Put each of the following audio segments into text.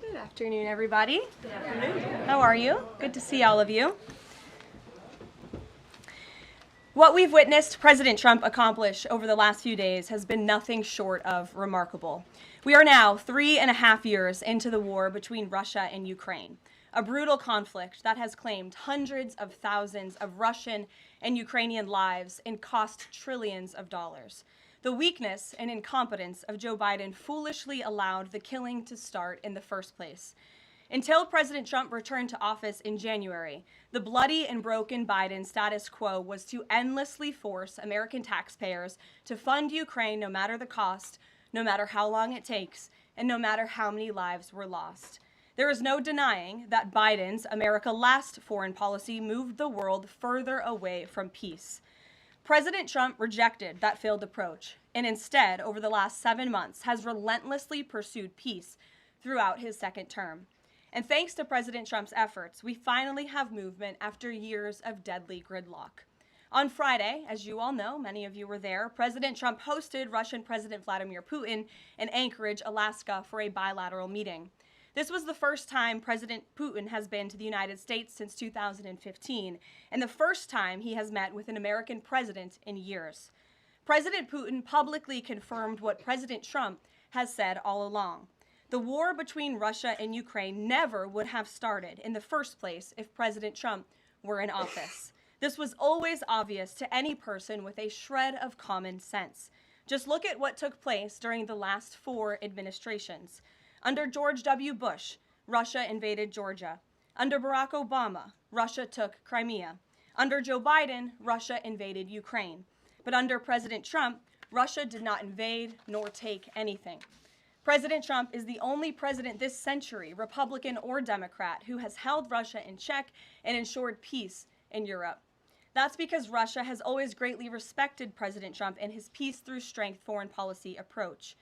Good afternoon, everybody. Good afternoon. How are you? Good to see all of you. What we've witnessed President Trump accomplish over the last few days has been nothing short of remarkable. We are now 3.5 years into the war between Russia and Ukraine, a brutal conflict that has claimed hundreds of thousands of Russian and Ukrainian lives and cost trillions of dollars. The weakness and incompetence of Joe Biden foolishly allowed the killing to start in the first place. Until President Trump returned to office in January, the bloody and broken Biden status quo was to endlessly force American taxpayers to fund Ukraine no matter the cost, no matter how long it takes, and no matter how many lives were lost. There is no denying that Biden's America Last foreign policy moved the world further away from peace. President Trump rejected that failed approach and instead, over the last 7 months, has relentlessly pursued peace throughout his second term. And thanks to President Trump's efforts, we finally have movement after years of deadly gridlock. On Friday, as you all know, many of you were there, President Trump hosted Russian President Vladimir Putin in Anchorage, Alaska, for a bilateral meeting. This was the first time President Putin has been to the United States since 2015, and the first time he has met with an American president in years. President Putin publicly confirmed what President Trump has said all along. The war between Russia and Ukraine never would have started in the first place if President Trump were in office. This was always obvious to any person with a shred of common sense. Just look at what took place during the last 4 administrations. Under George W. Bush, Russia invaded Georgia. Under Barack Obama, Russia took Crimea. Under Joe Biden, Russia invaded Ukraine. But under President Trump, Russia did not invade nor take anything. President Trump is the only president this century, Republican or Democrat, who has held Russia in check and ensured peace in Europe. That's because Russia has always greatly respected President Trump and his peace through strength foreign policy approach.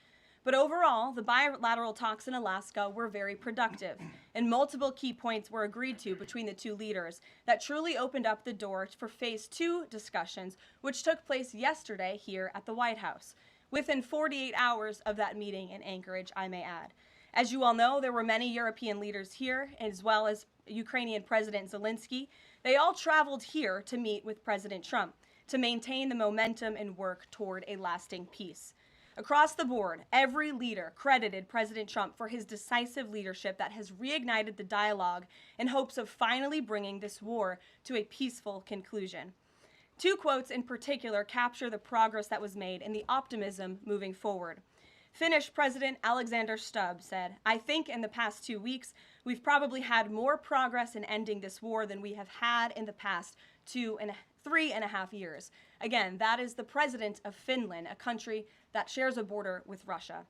But overall, the bilateral talks in Alaska were very productive, and multiple key points were agreed to between the two leaders that truly opened up the door for Phase 2 discussions, which took place yesterday here at the White House, within 48 hours of that meeting in Anchorage, I may add. As you all know, there were many European leaders here, as well as Ukrainian President Zelensky. They all traveled here to meet with President Trump to maintain the momentum and work toward a lasting peace. Across the board, every leader credited President Trump for his decisive leadership that has reignited the dialogue in hopes of finally bringing this war to a peaceful conclusion. 2 quotes in particular capture the progress that was made and the optimism moving forward. Finnish President Alexander Stubb said, "I think in the past 2 weeks, we've probably had more progress in ending this war than we have had in the past 3.5 years. Again, that is the president of Finland, a country that shares a border with Russia.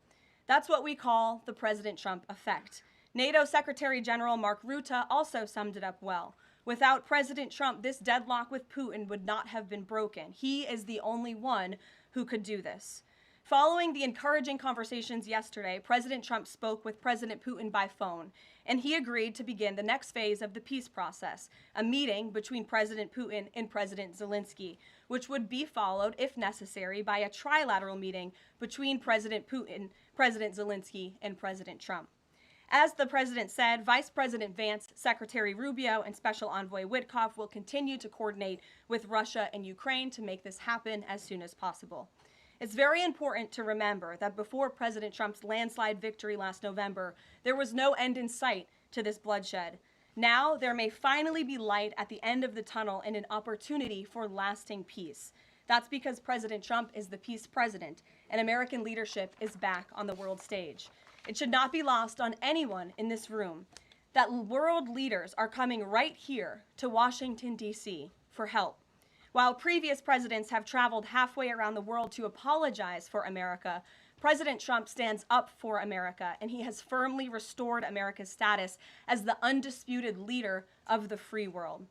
That's what we call the President Trump effect. NATO Secretary General Mark Rutte also summed it up well. Without President Trump, this deadlock with Putin would not have been broken. He is the only one who could do this. Following the encouraging conversations yesterday, President Trump spoke with President Putin by phone, and he agreed to begin the next phase of the peace process, a meeting between President Putin and President Zelensky, which would be followed, if necessary, by a trilateral meeting between President Putin, President Zelensky, and President Trump. As the president said, Vice President Vance, Secretary Rubio, and Special Envoy Witkoff will continue to coordinate with Russia and Ukraine to make this happen as soon as possible. It's very important to remember that before President Trump's landslide victory last November, there was no end in sight to this bloodshed. Now, there may finally be light at the end of the tunnel and an opportunity for lasting peace. That's because President Trump is the peace president, and American leadership is back on the world stage. It should not be lost on anyone in this room that world leaders are coming right here to Washington, D.C. for help. While previous presidents have traveled halfway around the world to apologize for America, President Trump stands up for America, and he has firmly restored America's status as the undisputed leader of the free world.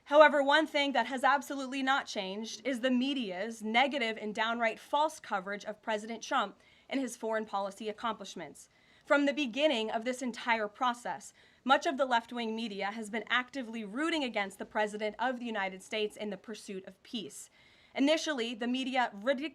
However, one thing that has absolutely not changed is the media's negative and downright false coverage of President Trump and his foreign policy accomplishments. From the beginning of this entire process, much of the left-wing media has been actively rooting against the President of the United States in the pursuit of peace. Initially, the media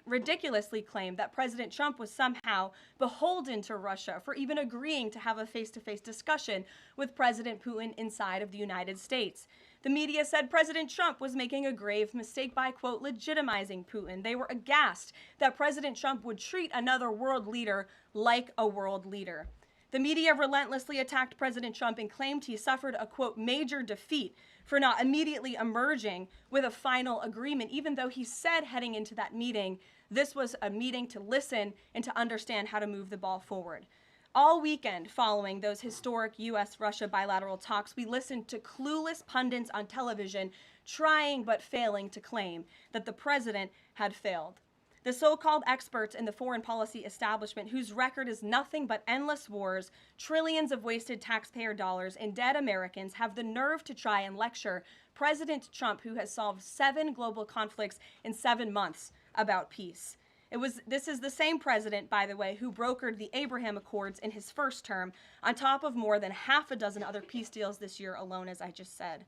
ridiculously claimed that President Trump was somehow beholden to Russia for even agreeing to have a face-to-face discussion with President Putin inside of the United States. The media said President Trump was making a grave mistake by, quote, legitimizing Putin. They were aghast that President Trump would treat another world leader like a world leader. The media relentlessly attacked President Trump and claimed he suffered a, quote, major defeat for not immediately emerging with a final agreement, even though he said heading into that meeting, this was a meeting to listen and to understand how to move the ball forward. All weekend following those historic U.S.-Russia bilateral talks, we listened to clueless pundits on television trying but failing to claim that the president had failed. The so-called experts in the foreign policy establishment, whose record is nothing but endless wars, trillions of wasted taxpayer dollars, and dead Americans, have the nerve to try and lecture President Trump, who has solved 7 global conflicts in 7 months, about peace. This is the same president, by the way, who brokered the Abraham Accords in his first term, on top of more than half a dozen other peace deals this year alone, as I just said.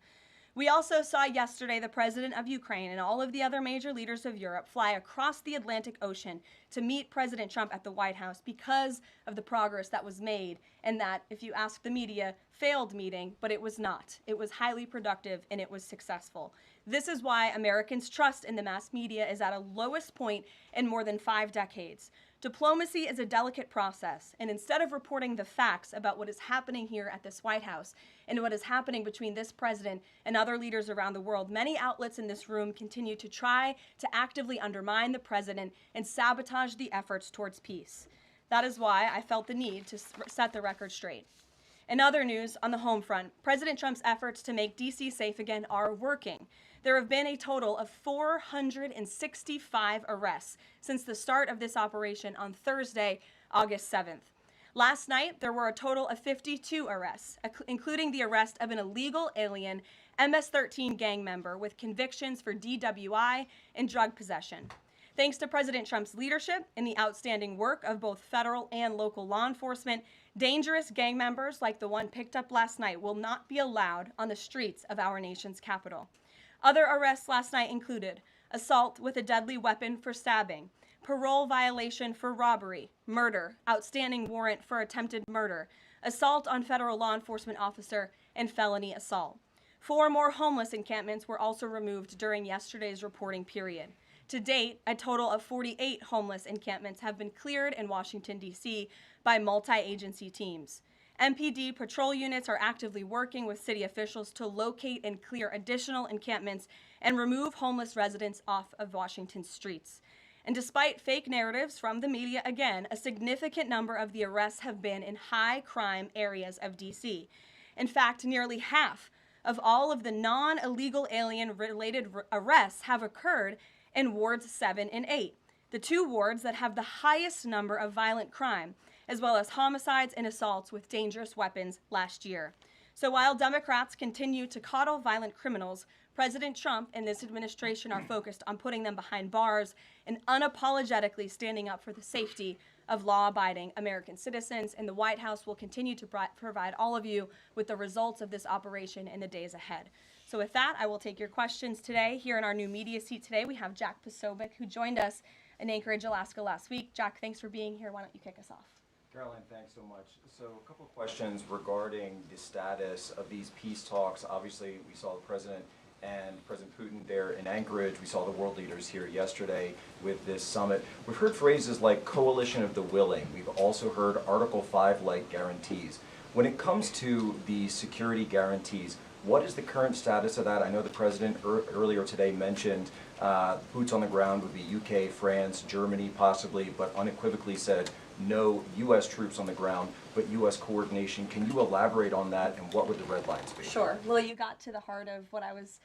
We also saw yesterday the president of Ukraine and all of the other major leaders of Europe fly across the Atlantic Ocean to meet President Trump at the White House because of the progress that was made, and that, if you ask the media, failed meeting, but it was not. It was highly productive and it was successful. This is why Americans' trust in the mass media is at a lowest point in more than 5 decades. Diplomacy is a delicate process, and instead of reporting the facts about what is happening here at this White House and what is happening between this president and other leaders around the world, many outlets in this room continue to try to actively undermine the president and sabotage the efforts towards peace. That is why I felt the need to set the record straight. In other news, on the home front, President Trump's efforts to make D.C. safe again are working. There have been a total of 465 arrests since the start of this operation on Thursday, August 7th. Last night, there were a total of 52 arrests, including the arrest of an illegal alien MS-13 gang member with convictions for DWI and drug possession. Thanks to President Trump's leadership and the outstanding work of both federal and local law enforcement, dangerous gang members like the one picked up last night will not be allowed on the streets of our nation's capital. Other arrests last night included assault with a deadly weapon for stabbing, parole violation for robbery, murder, outstanding warrant for attempted murder, assault on federal law enforcement officer, and felony assault. 4 more homeless encampments were also removed during yesterday's reporting period. To date, a total of 48 homeless encampments have been cleared in Washington, D.C. by multi-agency teams. MPD patrol units are actively working with city officials to locate and clear additional encampments and remove homeless residents off of Washington's streets. And despite fake narratives from the media, again, a significant number of the arrests have been in high crime areas of D.C. In fact, nearly half of all of the non-illegal alien-related arrests have occurred in wards 7 and 8, the two wards that have the highest number of violent crime, as well as homicides and assaults with dangerous weapons last year. So while Democrats continue to coddle violent criminals, President Trump and this administration are focused on putting them behind bars and unapologetically standing up for the safety of law-abiding American citizens. And the White House will continue to provide all of you with the results of this operation in the days ahead. So with that, I will take your questions today. Here in our new media seat today, we have Jack Posobiec, who joined us in Anchorage, Alaska last week. Jack, thanks for being here. Why don't you kick us off? Caroline, thanks so much. So a couple of questions regarding the status of these peace talks. Obviously, we saw the President and President Putin there in Anchorage. We saw the world leaders here yesterday with this summit. We've heard phrases like coalition of the willing. We've also heard Article 5-like guarantees. When it comes to the security guarantees, what is the current status of that? I know the President earlier today mentioned boots on the ground would be UK, France, Germany possibly, but unequivocally said no U.S. troops on the ground, but U.S. coordination. Can you elaborate on that, and what would the red lines be? Sure. Well, you got to the heart of what I was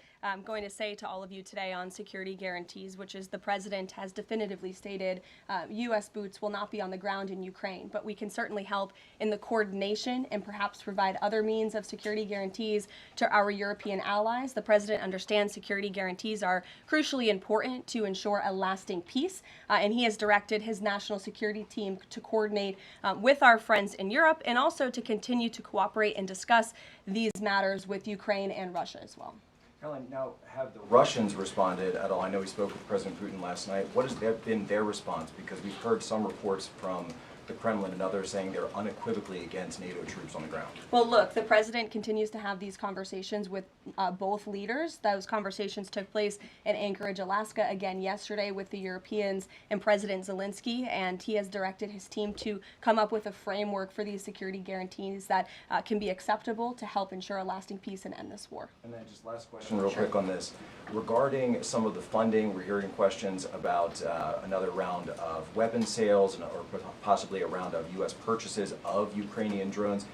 going to say to all of you today on security guarantees, which is the President has definitively stated U.S. boots will not be on the ground in Ukraine, but we can certainly help in the coordination and perhaps provide other means of security guarantees to our European allies. The President understands security guarantees are crucially important to ensure a lasting peace, and he has directed his national security team to coordinate with our friends in Europe and also to continue to cooperate and discuss these matters with Ukraine and Russia as well. Caroline, now have the Russians responded at all? I know we spoke with President Putin last night. What has been their response? Because we've heard some reports from the Kremlin and others saying they're unequivocally against NATO troops on the ground. Well, look, the President continues to have these conversations with both leaders. Those conversations took place in Anchorage, Alaska, again yesterday with the Europeans and President Zelensky, and he has directed his team to come up with a framework for these security guarantees that can be acceptable to help ensure a lasting peace and end this war. And then just last question real quick on this. Regarding some of the funding, we're hearing questions about another round of weapon sales or possibly a round of U.S. purchases of Ukrainian drones.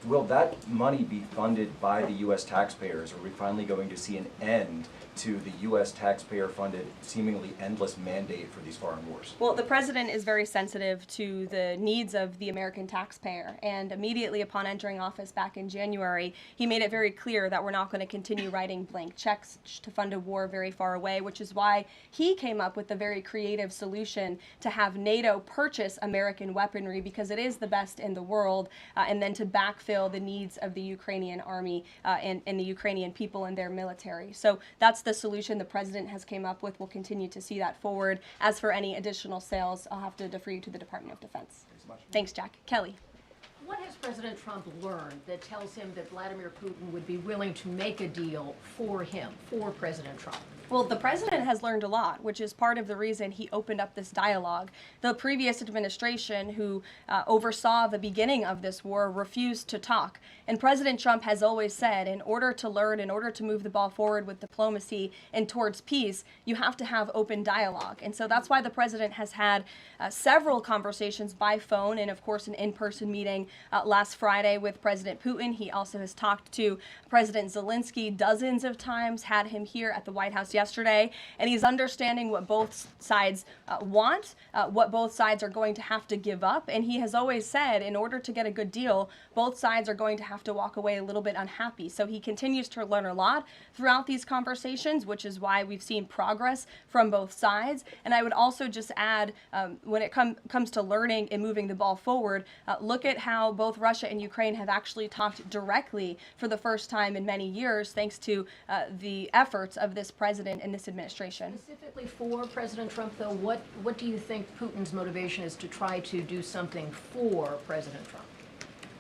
Will that money be funded by the U.S. taxpayers? Are we finally going to see an end to the U.S. taxpayer-funded, seemingly endless mandate for these foreign wars? Well, the President is very sensitive to the needs of the American taxpayer, and immediately upon entering office back in January, he made it very clear that we're not going to continue writing blank checks to fund a war very far away, which is why he came up with the very creative solution to have NATO purchase American weaponry because it is the best in the world, and then to backfill the needs of the Ukrainian army and the Ukrainian people and their military. So that's the solution the President has came up with. We'll continue to see that forward. As for any additional sales, I'll have to defer you to the Department of Defense. Thanks, Jack. Kelly. What has President Trump learned that tells him that Vladimir Putin would be willing to make a deal for him, for President Trump? Well, the President has learned a lot, which is part of the reason he opened up this dialogue. The previous administration, who oversaw the beginning of this war, refused to talk. And President Trump has always said, in order to learn, in order to move the ball forward with diplomacy and towards peace, you have to have open dialogue. And so that's why the President has had several conversations by phone and, of course, an in-person meeting last Friday with President Putin. He also has talked to President Zelensky dozens of times, had him here at the White House yesterday, and he's understanding what both sides want, what both sides are going to have to give up. And he has always said, in order to get a good deal, both sides are going to have to walk away a little bit unhappy. So he continues to learn a lot throughout these conversations, which is why we've seen progress from both sides. And I would also just add, when it comes to learning and moving the ball forward, look at how both Russia and Ukraine have actually talked directly for the first time in many years, thanks to the efforts of this president and this administration. Specifically for President Trump, though, what do you think Putin's motivation is to try to do something for President Trump,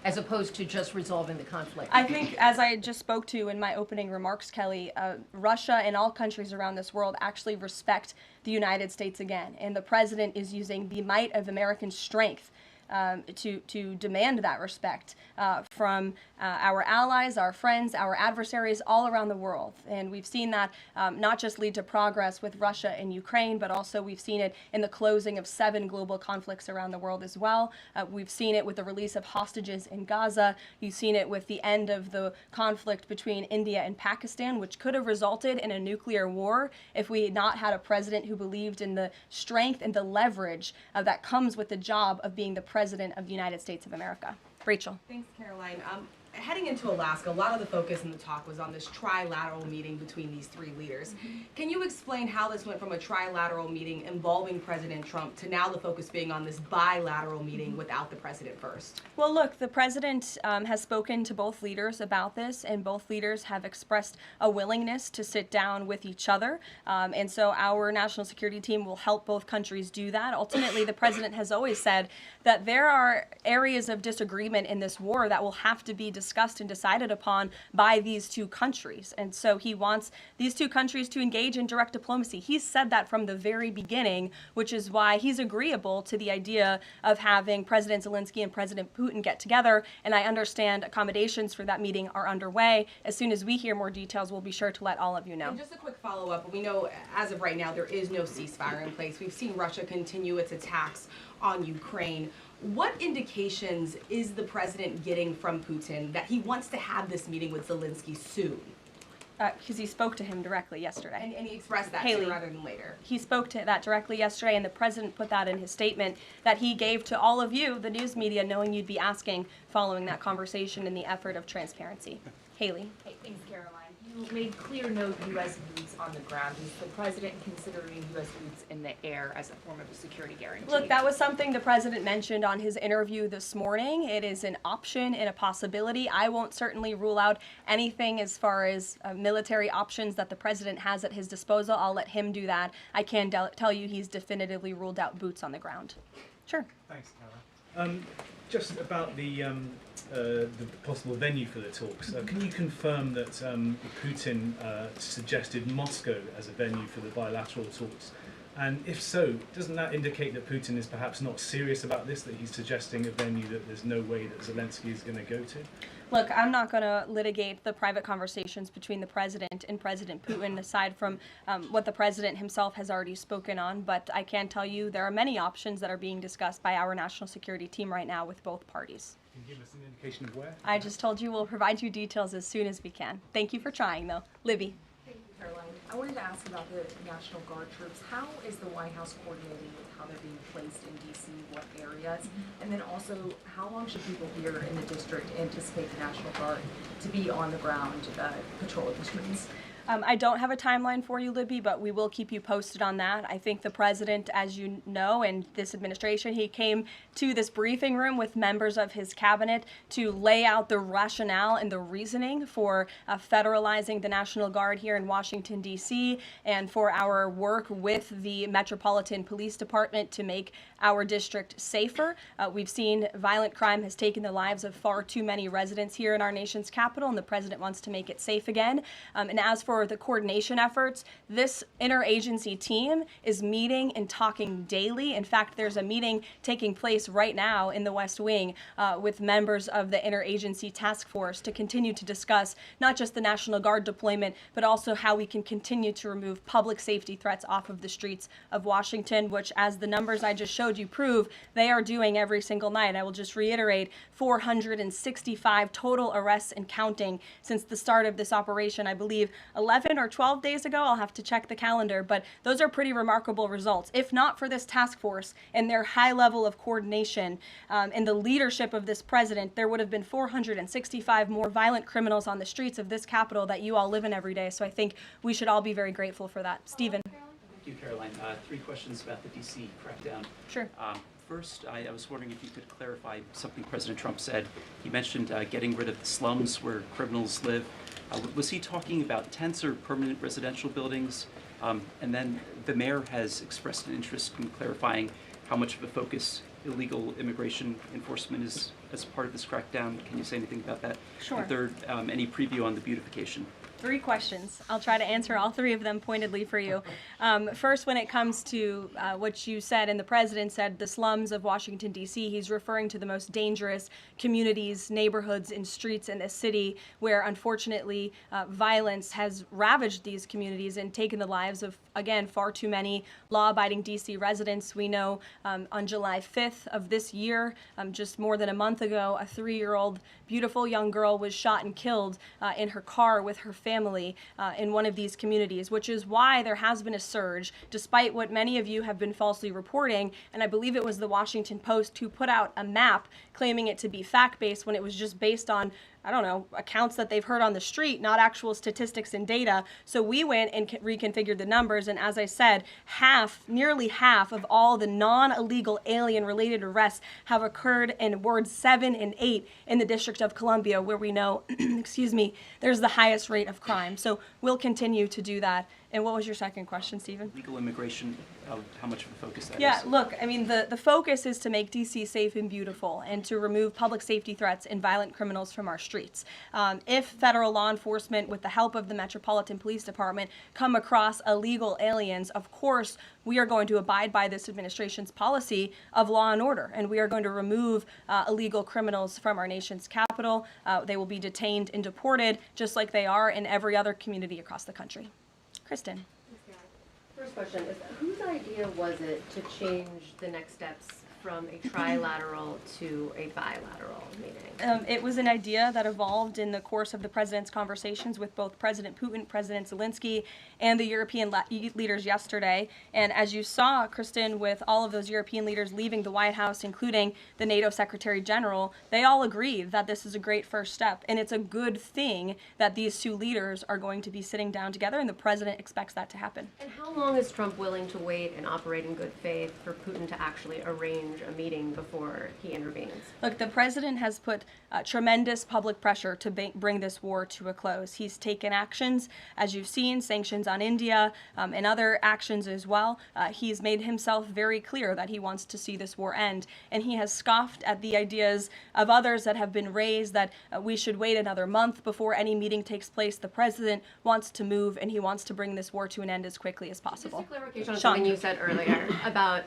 as opposed to just resolving the conflict? I think, as I just spoke to in my opening remarks, Kelly, Russia and all countries around this world actually respect the United States again. And the president is using the might of American strength to demand that respect from our allies, our friends, our adversaries all around the world. And we've seen that not just lead to progress with Russia and Ukraine, but also we've seen it in the closing of 7 global conflicts around the world as well. We've seen it with the release of hostages in Gaza. You've seen it with the end of the conflict between India and Pakistan, which could have resulted in a nuclear war if we had not had a president who believed in the strength and the leverage that comes with the job of being the president of the United States of America. Rachel. Thanks, Caroline. Heading into Alaska, a lot of the focus in the talk was on this trilateral meeting between these 3 leaders. Can you explain how this went from a trilateral meeting involving President Trump to now the focus being on this bilateral meeting without the president first? Well, look, the president has spoken to both leaders about this, and both leaders have expressed a willingness to sit down with each other. And so our national security team will help both countries do that. Ultimately, the president has always said that there are areas of disagreement in this war that will have to be discussed and decided upon by these 2 countries. And so he wants these 2 countries to engage in direct diplomacy. He's said that from the very beginning, which is why he's agreeable to the idea of having President Zelensky and President Putin get together. And I understand accommodations for that meeting are underway. As soon as we hear more details, we'll be sure to let all of you know. And just a quick follow-up. We know as of right now there is no ceasefire in place. We've seen Russia continue its attacks on Ukraine. What indications is the president getting from Putin that he wants to have this meeting with Zelensky soon? Because he spoke to him directly yesterday. And he expressed that Haley, sooner rather than later. He spoke to that directly yesterday, and the president put that in his statement that he gave to all of you, the news media, knowing you'd be asking following that conversation in the effort of transparency. Haley. Hey, thanks, Caroline. You made clear no U.S. boots on the ground. Is the president considering U.S. boots in the air as a form of a security guarantee? Look, that was something the president mentioned on his interview this morning. It is an option and a possibility. I won't certainly rule out anything as far as military options that the president has at his disposal. I'll let him do that. I can tell you he's definitively ruled out boots on the ground. Sure. Thanks, Caroline. Just about the possible venue for the talks, can you confirm that Putin suggested Moscow as a venue for the bilateral talks? And if so, doesn't that indicate that Putin is perhaps not serious about this, that he's suggesting a venue that there's no way that Zelensky is going to go to? Look, I'm not going to litigate the private conversations between the president and President Putin, aside from what the president himself has already spoken on. But I can tell you there are many options that are being discussed by our national security team right now with both parties. Can you give us an indication of where? I just told you we'll provide you details as soon as we can. Thank you for trying, though. Libby. Thank you, Caroline. I wanted to ask about the National Guard troops. How is the White House coordinating with how they're being placed in D.C., what areas? And then also, how long should people here in the district anticipate the National Guard to be on the ground patrolling the streets? I don't have a timeline for you, Libby, but we will keep you posted on that. I think the president, as you know, and this administration, he came to this briefing room with members of his cabinet to lay out the rationale and the reasoning for federalizing the National Guard here in Washington, D.C., and for our work with the Metropolitan Police Department to make our district safer. We've seen violent crime has taken the lives of far too many residents here in our nation's capital, and the president wants to make it safe again. And as for the coordination efforts, this interagency team is meeting and talking daily. In fact, there's a meeting taking place right now in the West Wing with members of the interagency task force to continue to discuss not just the National Guard deployment, but also how we can continue to remove public safety threats off of the streets of Washington, which, as the numbers I just showed you prove, they are doing every single night. I will just reiterate, 465 total arrests and counting since the start of this operation. I believe 11 or 12 days ago, I'll have to check the calendar, but those are pretty remarkable results. If not for this task force and their high level of coordination and the leadership of this president, there would have been 465 more violent criminals on the streets of this capital that you all live in every day. So I think we should all be very grateful for that. Stephen. Thank you, Caroline. 3 questions about the D.C. crackdown. Sure. First, I was wondering if you could clarify something President Trump said. He mentioned getting rid of the slums where criminals live. Was he talking about tents or permanent residential buildings? And then the mayor has expressed an interest in clarifying how much of a focus illegal immigration enforcement is as part of this crackdown. Can you say anything about that? Sure. And third, any preview on the beautification? Three questions. I'll try to answer all three of them pointedly for you. First, when it comes to what you said and the president said, the slums of Washington, D.C., he's referring to the most dangerous communities, neighborhoods, and streets in this city where, unfortunately, violence has ravaged these communities and taken the lives of, again, far too many law-abiding D.C. residents. We know on July 5th of this year, just more than a month ago, a 3-year-old beautiful young girl was shot and killed in her car with her family in one of these communities, which is why there has been a surge, despite what many of you have been falsely reporting. And I believe it was the Washington Post who put out a map claiming it to be fact-based when it was just based on, I don't know, accounts that they've heard on the street, not actual statistics and data. So we went and reconfigured the numbers, and as I said, nearly half of all the non-illegal alien-related arrests have occurred in wards 7 and 8 in the District of Columbia, where we know, excuse me, there's the highest rate of crime. So we'll continue to do that. And what was your second question, Stephen? Legal immigration, how much of a focus that is? Yeah, look, I mean, the focus is to make D.C. safe and beautiful and to remove public safety threats and violent criminals from our streets. If federal law enforcement, with the help of the Metropolitan Police Department, come across illegal aliens, of course, we are going to abide by this administration's policy of law and order, and we are going to remove illegal criminals from our nation's capital. They will be detained and deported, just like they are in every other community across the country. Kristen. First question is, whose idea was it to change the next steps from a trilateral to a bilateral meeting? It was an idea that evolved in the course of the president's conversations with both President Putin, President Zelensky, and the European leaders yesterday. And as you saw, Kristen, with all of those European leaders leaving the White House, including the NATO Secretary General, they all agreed that this is a great first step. And it's a good thing that these two leaders are going to be sitting down together, and the president expects that to happen. And how long is Trump willing to wait and operate in good faith for Putin to actually arrange a meeting before he intervenes? Look, the president has put tremendous public pressure to bring this war to a close. He's taken actions, as you've seen, sanctions on India and other actions as well. He's made himself very clear that he wants to see this war end, and he has scoffed at the ideas of others that have been raised that we should wait another month before any meeting takes place. The president wants to move, and he wants to bring this war to an end as quickly as possible. Just a clarification on Sean. something you said earlier about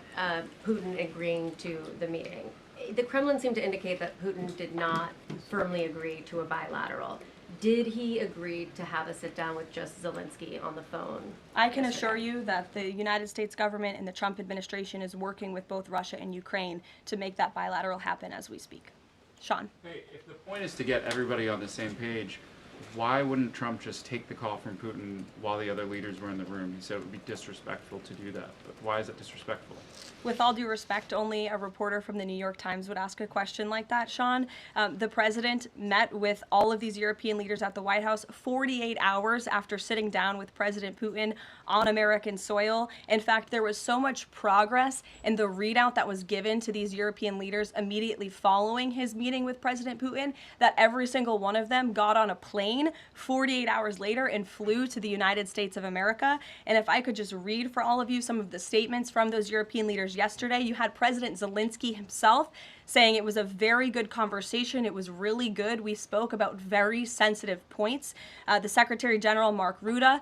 Putin agreeing to the meeting. The Kremlin seemed to indicate that Putin did not firmly agree to a bilateral. Did he agree to have a sit down with just Zelensky on the phone? I can assure you that the United States government and the Trump administration is working with both Russia and Ukraine to make that bilateral happen as we speak. Sean. Hey, if the point is to get everybody on the same page, why wouldn't Trump just take the call from Putin while the other leaders were in the room? He said it would be disrespectful to do that. But why is it disrespectful? With all due respect, only a reporter from the New York Times would ask a question like that, Sean. The president met with all of these European leaders at the White House 48 hours after sitting down with President Putin on American soil. In fact, there was so much progress in the readout that was given to these European leaders immediately following his meeting with President Putin that every single one of them got on a plane 48 hours later and flew to the United States of America. And if I could just read for all of you some of the statements from those European leaders yesterday, you had President Zelensky himself saying it was a very good conversation. It was really good. We spoke about very sensitive points. The Secretary General, Mark Rutte,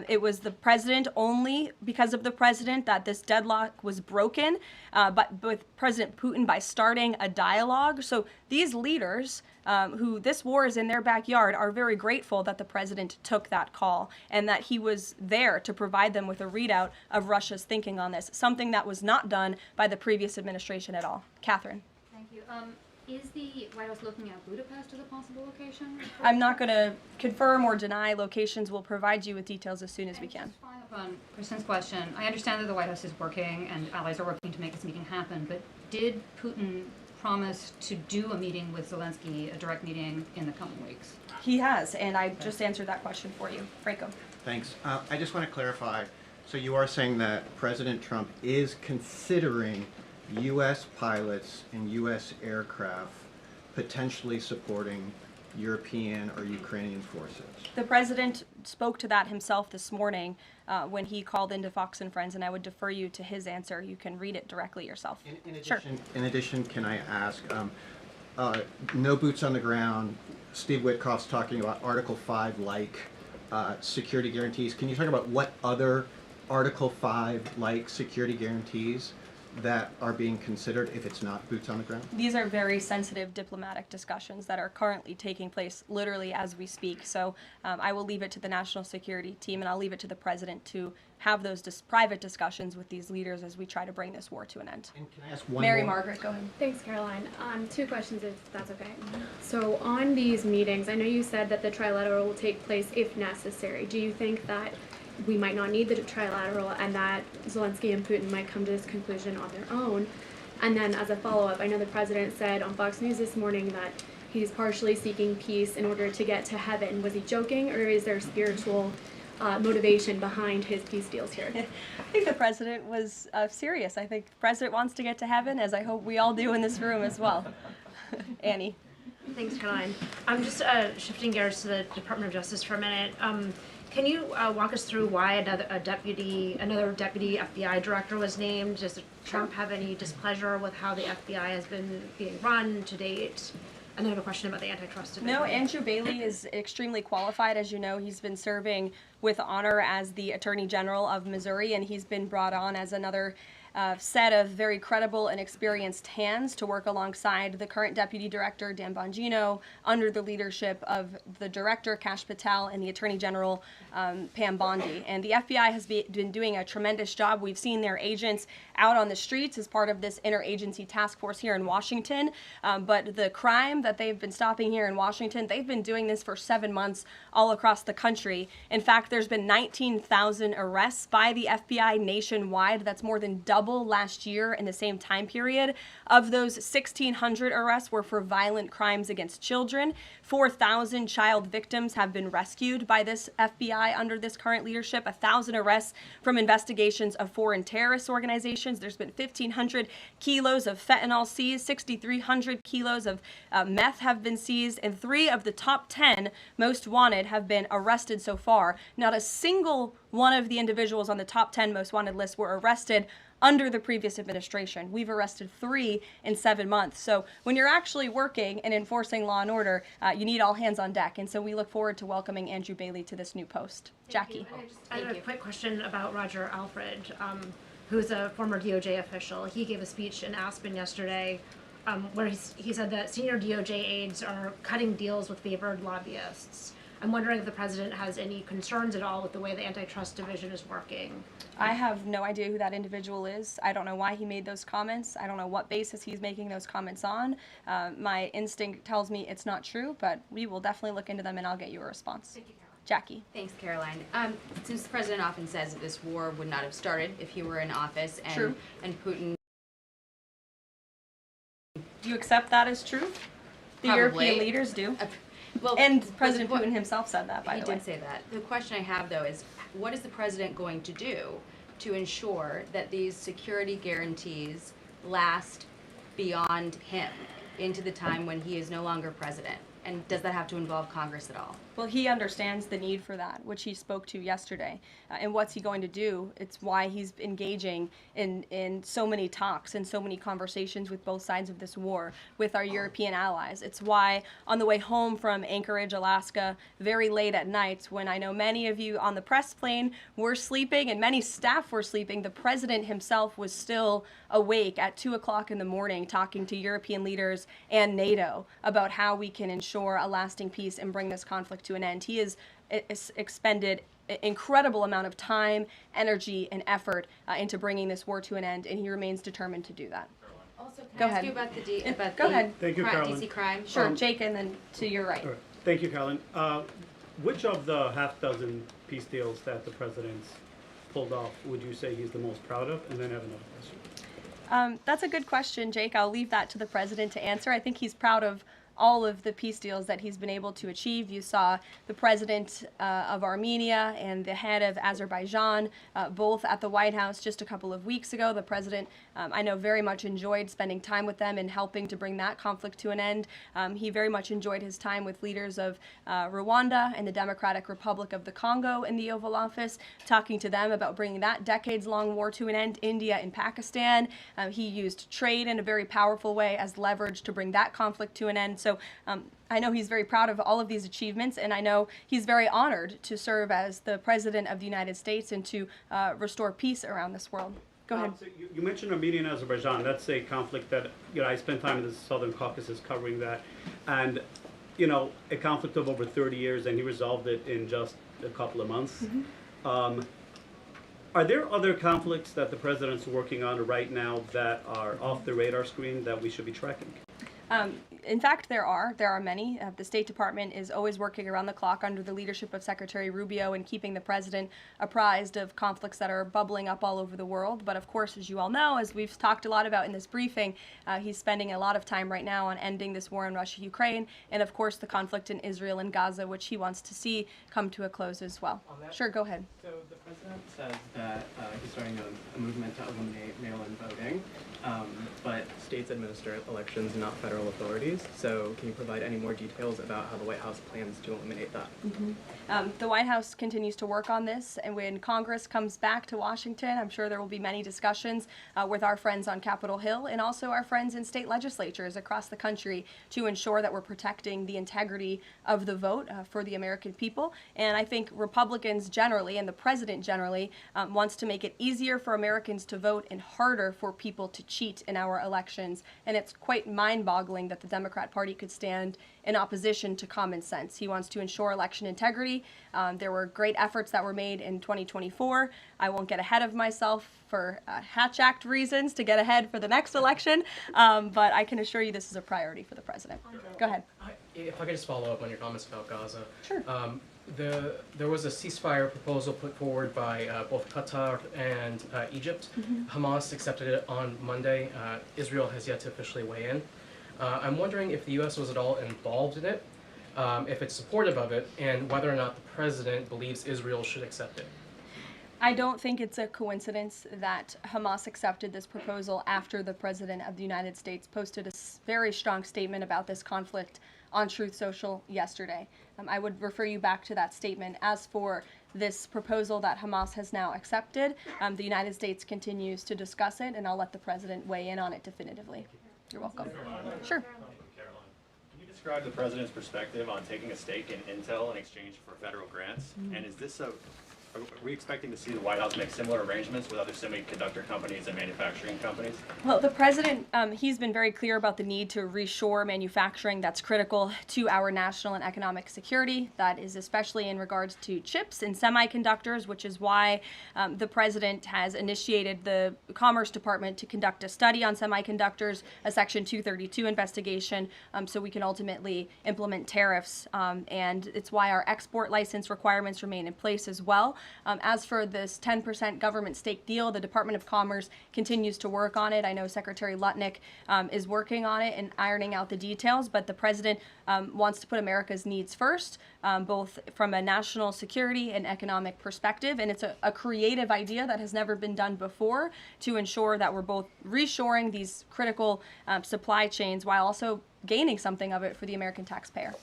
it was the president, only because of the president, that this deadlock was broken, but with President Putin by starting a dialogue. So these leaders, who this war is in their backyard, are very grateful that the president took that call and that he was there to provide them with a readout of Russia's thinking on this, something that was not done by the previous administration at all. Catherine. Thank you. Is the White House looking at Budapest as a possible location? I'm not going to confirm or deny locations. We'll provide you with details as soon as we can. Just following up on Kristen's question, I understand that the White House is working and allies are working to make this meeting happen, but did Putin promise to do a meeting with Zelensky, a direct meeting, in the coming weeks? He has, and I just answered that question for you. Franco. Thanks. I just want to clarify. So you are saying that President Trump is considering U.S. pilots and U.S. aircraft potentially supporting European or Ukrainian forces? The president spoke to that himself this morning when he called into Fox and Friends, and I would defer you to his answer. You can read it directly yourself. In addition, can I ask, no boots on the ground, Steve Witkoff's talking about Article 5 like security guarantees. Can you talk about what other Article 5-like security guarantees that are being considered if it's not boots on the ground? These are very sensitive diplomatic discussions that are currently taking place literally as we speak. So I will leave it to the national security team, and I'll leave it to the president to have those private discussions with these leaders as we try to bring this war to an end. And can I ask one Mary more? Margaret, go ahead. Thanks, Caroline. Two questions, if that's okay. So on these meetings, I know you said that the trilateral will take place if necessary. Do you think that we might not need the trilateral and that Zelensky and Putin might come to this conclusion on their own? And then as a follow-up, I know the president said on Fox News this morning that he's partially seeking peace in order to get to heaven. Was he joking, or is there spiritual motivation behind his peace deals here? I think the president was serious. I think the president wants to get to heaven, as I hope we all do in this room as well. Annie. Thanks, Caroline. I'm just shifting gears to the Department of Justice for a minute. Can you walk us through why another deputy FBI director was named? Does Trump have any displeasure with how the FBI has been being run to date? And then I have a question about the antitrust division. No, Andrew Bailey is extremely qualified. As you know, he's been serving with honor as the Attorney General of Missouri, and he's been brought on as another set of very credible and experienced hands to work alongside the current Deputy Director, Dan Bongino, under the leadership of the Director, Kash Patel, and the Attorney General, Pam Bondi. And the FBI has been doing a tremendous job. We've seen their agents out on the streets as part of this interagency task force here in Washington. But the crime that they've been stopping here in Washington, they've been doing this for 7 months all across the country. In fact, there's been 19,000 arrests by the FBI nationwide. That's more than double last year in the same time period. Of those, 1,600 arrests were for violent crimes against children. 4,000 child victims have been rescued by this FBI under this current leadership. 1,000 arrests from investigations of foreign terrorist organizations. There's been 1,500 kilos of fentanyl seized. 6,300 kilos of meth have been seized. And 3 of the top 10 most wanted have been arrested so far. Not a single one of the individuals on the top 10 most wanted list were arrested under the previous administration. We've arrested 3 in 7 months. So when you're actually working and enforcing law and order, you need all hands on deck. And so we look forward to welcoming Andrew Bailey to this new post. Jackie. I have a quick question about Roger Alfred, who's a former DOJ official. He gave a speech in Aspen yesterday where he said that senior DOJ aides are cutting deals with favored lobbyists. I'm wondering if the president has any concerns at all with the way the antitrust division is working. I have no idea who that individual is. I don't know why he made those comments. I don't know what basis he's making those comments on. My instinct tells me it's not true, but we will definitely look into them and I'll get you a response. Thank you, Caroline. Jackie. Thanks, Caroline. Since the president often says that this war would not have started if he were in office, True. and Putin. Do you accept that as truth? The Probably. European leaders do. Well, And but President the- Putin himself said that, by He the way. did say that. The question I have, though, is what is the president going to do to ensure that these security guarantees last beyond him into the time when he is no longer president? And does that have to involve Congress at all? Well, he understands the need for that, which he spoke to yesterday. And what's he going to do? It's why he's engaging in so many talks and so many conversations with both sides of this war with our European allies. It's why on the way home from Anchorage, Alaska, very late at night, when I know many of you on the press plane were sleeping and many staff were sleeping, the president himself was still awake at 2 o'clock in the morning talking to European leaders and NATO about how we can ensure a lasting peace and bring this conflict to an end. He has expended an incredible amount of time, energy, and effort into bringing this war to an end, and he remains determined to do that. Also, can Go I ask ahead. you about Go ahead. Thank you, Caroline. DC crime? Sure, Jake, and then to your right. All right. Thank you, Caroline. Which of the half dozen peace deals that the president's pulled off would you say he's the most proud of? And then I have another question. That's a good question, Jake. I'll leave that to the president to answer. I think he's proud of all of the peace deals that he's been able to achieve. You saw the president of Armenia and the head of Azerbaijan both at the White House just a couple of weeks ago. The president, I know, very much enjoyed spending time with them and helping to bring that conflict to an end. He very much enjoyed his time with leaders of Rwanda and the Democratic Republic of the Congo in the Oval Office, talking to them about bringing that decades-long war to an end. India and Pakistan. He used trade in a very powerful way as leverage to bring that conflict to an end. So I know he's very proud of all of these achievements, and I know he's very honored to serve as the President of the United States and to restore peace around this world. Go ahead. So you mentioned Armenia and Azerbaijan. That's a conflict that, I spent time in the Southern Caucasus covering that. And, a conflict of over 30 years, and he resolved it in just a couple of months. Are there other conflicts that the president's working on right now that are off the radar screen that we should be tracking? In fact, there are many. The State Department is always working around the clock under the leadership of Secretary Rubio and keeping the president apprised of conflicts that are bubbling up all over the world. But of course, as you all know, as we've talked a lot about in this briefing, he's spending a lot of time right now on ending this war in Russia, Ukraine, and of course the conflict in Israel and Gaza, which he wants to see come to a close as well. Sure, go ahead. So the president says that he's starting a movement to eliminate mail-in voting, but states administer elections, not federal authorities. So can you provide any more details about how the White House plans to eliminate that? The White House continues to work on this, and when Congress comes back to Washington, I'm sure there will be many discussions with our friends on Capitol Hill and also our friends in state legislatures across the country to ensure that we're protecting the integrity of the vote for the American people. And I think Republicans generally, and the president generally, wants to make it easier for Americans to vote and harder for people to cheat in our elections. And it's quite mind-boggling that the Democrat Party could stand in opposition to common sense. He wants to ensure election integrity. There were great efforts that were made in 2024. I won't get ahead of myself for Hatch Act reasons to get ahead for the next election, but I can assure you this is a priority for the president. Go ahead. If I could just follow up on your comments about Gaza. Sure. There was a ceasefire proposal put forward by both Qatar and Egypt. Hamas accepted it on Monday. Israel has yet to officially weigh in. I'm wondering if the U.S. was at all involved in it, if it's supportive of it, and whether or not the president believes Israel should accept it. I don't think it's a coincidence that Hamas accepted this proposal after the President of the United States posted a very strong statement about this conflict on Truth Social yesterday. I would refer you back to that statement. As for this proposal that Hamas has now accepted, the United States continues to discuss it, and I'll let the President weigh in on it definitively. You're welcome. Sure. Caroline, can you describe the president's perspective on taking a stake in Intel in exchange for federal grants? And is this are we expecting to see the White House make similar arrangements with other semiconductor companies and manufacturing companies? Well, the president, he's been very clear about the need to reshore manufacturing that's critical to our national and economic security. That is especially in regards to chips and semiconductors, which is why the president has initiated the Commerce Department to conduct a study on semiconductors, a Section 232 investigation, so we can ultimately implement tariffs. And it's why our export license requirements remain in place as well. As for this 10% government stake deal, the Department of Commerce continues to work on it. I know Secretary Lutnick is working on it and ironing out the details, but the president wants to put America's needs first, both from a national security and economic perspective. And it's a creative idea that has never been done before to ensure that we're both reshoring these critical supply chains while also gaining something of it for the American taxpayer.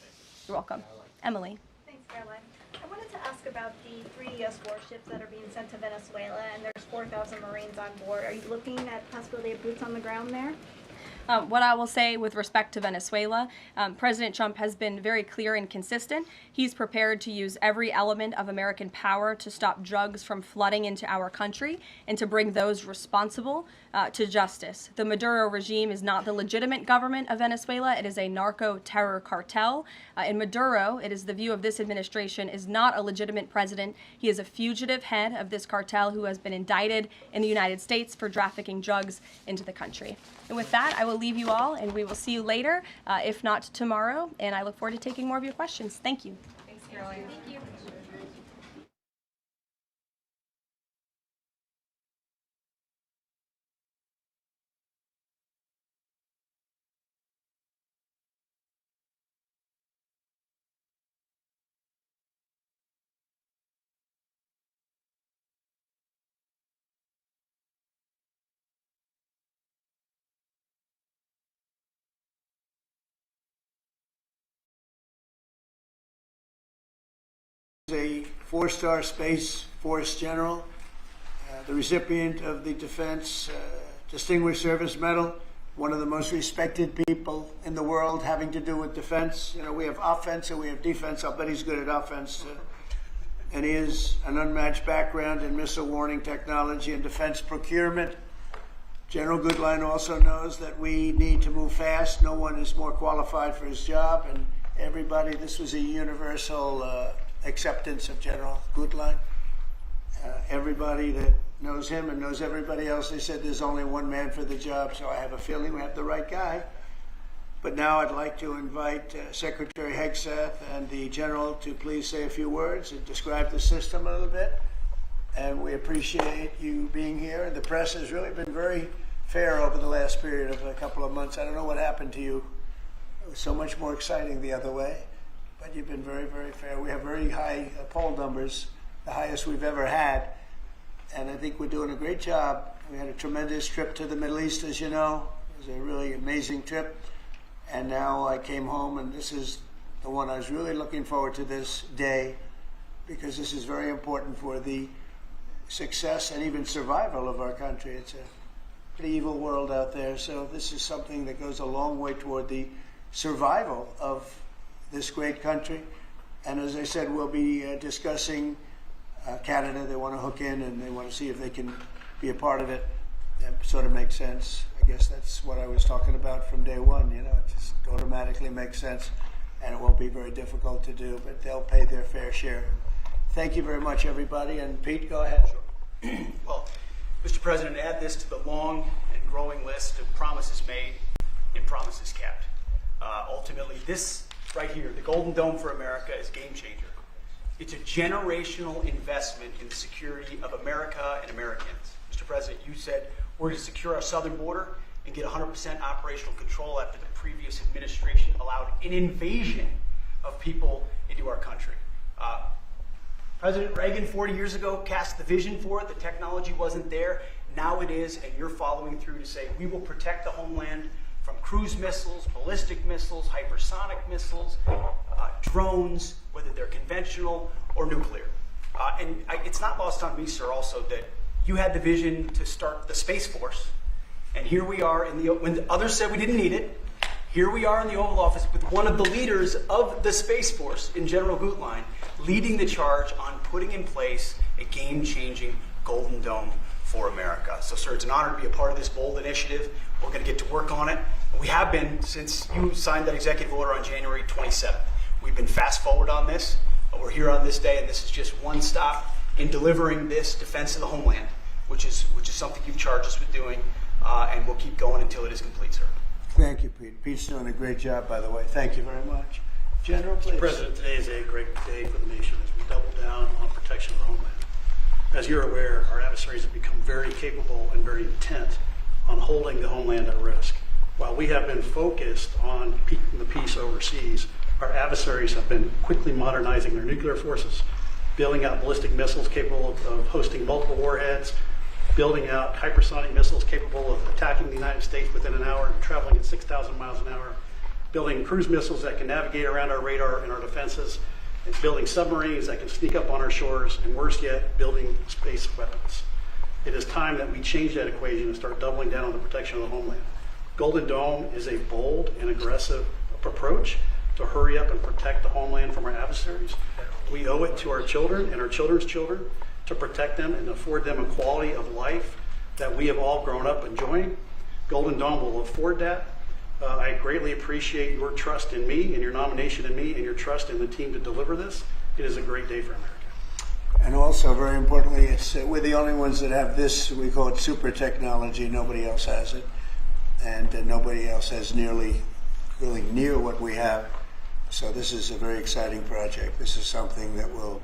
You're welcome. Emily. Thanks, Caroline. I wanted to ask about the 3 U.S. warships that are being sent to Venezuela, and there's 4,000 Marines on board. Are you looking at possibility of boots on the ground there? What I will say with respect to Venezuela, President Trump has been very clear and consistent. He's prepared to use every element of American power to stop drugs from flooding into our country and to bring those responsible to justice. The Maduro regime is not the legitimate government of Venezuela. It is a narco-terror cartel. In Maduro, it is the view of this administration, is not a legitimate president. He is a fugitive head of this cartel who has been indicted in the United States for trafficking drugs into the country. And with that, I will leave you all, and we will see you later, if not tomorrow. And I look forward to taking more of your questions. Thank you. Thanks, Caroline. Thank you. A four-star Space Force general, the recipient of the Defense Distinguished Service Medal, one of the most respected people in the world having to do with defense. You know, we have offense and we have defense. I'll bet he's good at offense. And he has an unmatched background in missile warning technology and defense procurement. General Goodline also knows that we need to move fast. No one is more qualified for his job, and everybody, this was a universal acceptance of General Goodline. Everybody that knows him and knows everybody else, they said there's only one man for the job, so I have a feeling we have the right guy. But now I'd like to invite Secretary Hegseth and the General to please say a few words and describe the system a little bit. And we appreciate you being here. The press has really been very fair over the last period of a couple of months. I don't know what happened to you. It was so much more exciting the other way. But you've been very, very fair. We have very high poll numbers, the highest we've ever had. And I think we're doing a great job. We had a tremendous trip to the Middle East, as you know. It was a really amazing trip. And now I came home, and this is the one I was really looking forward to this day, because this is very important for the success and even survival of our country. It's a pretty evil world out there, so this is something that goes a long way toward the survival of this great country. And as I said, we'll be discussing Canada. They want to hook in and they want to see if they can be a part of it. That sort of makes sense. I guess that's what I was talking about from day one. You know, it just automatically makes sense, and it won't be very difficult to do, but they'll pay their fair share. Thank you very much, everybody. And Pete, go ahead. Well, Mr. President, add this to the long and growing list of promises made and promises kept. Ultimately, this right here, the Golden Dome for America, is a game changer. It's a generational investment in the security of America and Americans. Mr. President, you said we're to secure our southern border and get 100% operational control after the previous administration allowed an invasion of people into our country. President Reagan 40 years ago cast the vision for it. The technology wasn't there. Now it is, and you're following through to say we will protect the homeland from cruise missiles, ballistic missiles, hypersonic missiles, drones, whether they're conventional or nuclear. It's not lost on me, sir, also that you had the vision to start the Space Force. And here we are, when the others said we didn't need it, here we are in the Oval Office with one of the leaders of the Space Force in General Goodline, leading the charge on putting in place a game-changing Golden Dome for America. So, sir, it's an honor to be a part of this bold initiative. We're going to get to work on it. We have been since you signed that executive order on January 27th. We've been fast forward on this. We're here on this day, and this is just one stop in delivering this defense of the homeland, which is something you've charged us with doing, and we'll keep going until it is complete, sir. Thank you, Pete. Pete's doing a great job, by the way. Thank you very much. General, please. Mr. President, today is a great day for the nation as we double down on protection of the homeland. As you're aware, our adversaries have become very capable and very intent on holding the homeland at risk. While we have been focused on keeping the peace overseas, our adversaries have been quickly modernizing their nuclear forces, building out ballistic missiles capable of hosting multiple warheads, building out hypersonic missiles capable of attacking the United States within an hour and traveling at 6,000 miles an hour, building cruise missiles that can navigate around our radar and our defenses, and building submarines that can sneak up on our shores, and worse yet, building space weapons. It is time that we change that equation and start doubling down on the protection of the homeland. Golden Dome is a bold and aggressive approach to hurry up and protect the homeland from our adversaries. We owe it to our children and our children's children to protect them and afford them a quality of life that we have all grown up enjoying. Golden Dome will afford that. I greatly appreciate your trust in me and your nomination in me and your trust in the team to deliver this. It is a great day for America. And also, very importantly, we're the only ones that have this, we call it super technology. Nobody else has it. And nobody else has really near what we have. So this is a very exciting project. This is something that will,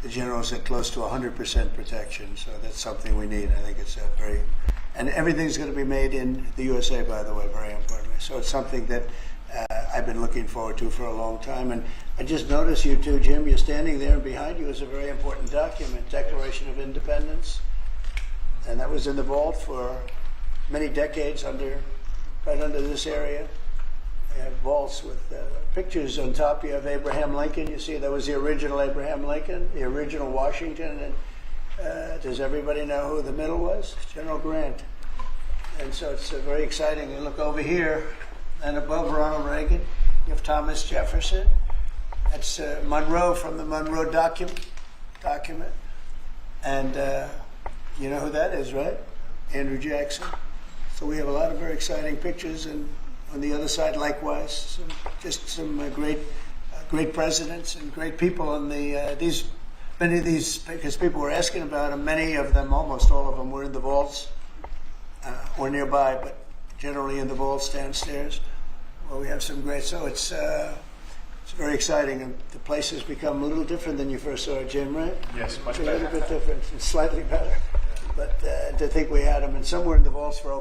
the general said close to 100% protection, so that's something we need. I think it's and everything's going to be made in the USA, by the way, very importantly. So it's something that I've been looking forward to for a long time. And I just noticed you two, Jim, you're standing there, and behind you is a very important document, Declaration of Independence. And that was in the vault for many decades right under this area. They have vaults with pictures on top. You have Abraham Lincoln. You see that was the original Abraham Lincoln, the original Washington. And does everybody know who the middle was? General Grant. And so it's very exciting. You look over here, and above Ronald Reagan, you have Thomas Jefferson. That's Monroe from the Monroe document. And you know who that is, right? Andrew Jackson. So we have a lot of very exciting pictures, and on the other side, likewise, some great presidents and great people. On many of these, because people were asking about them, many of them, almost all of them, were in the vaults or nearby, but generally in the vaults downstairs. Well, we have some great. So it's very exciting, and the place has become a little different than you first saw it, Jim, right? Yes, much It's better. a little bit different, and slightly better. But to think we had them, and some were in the vaults for over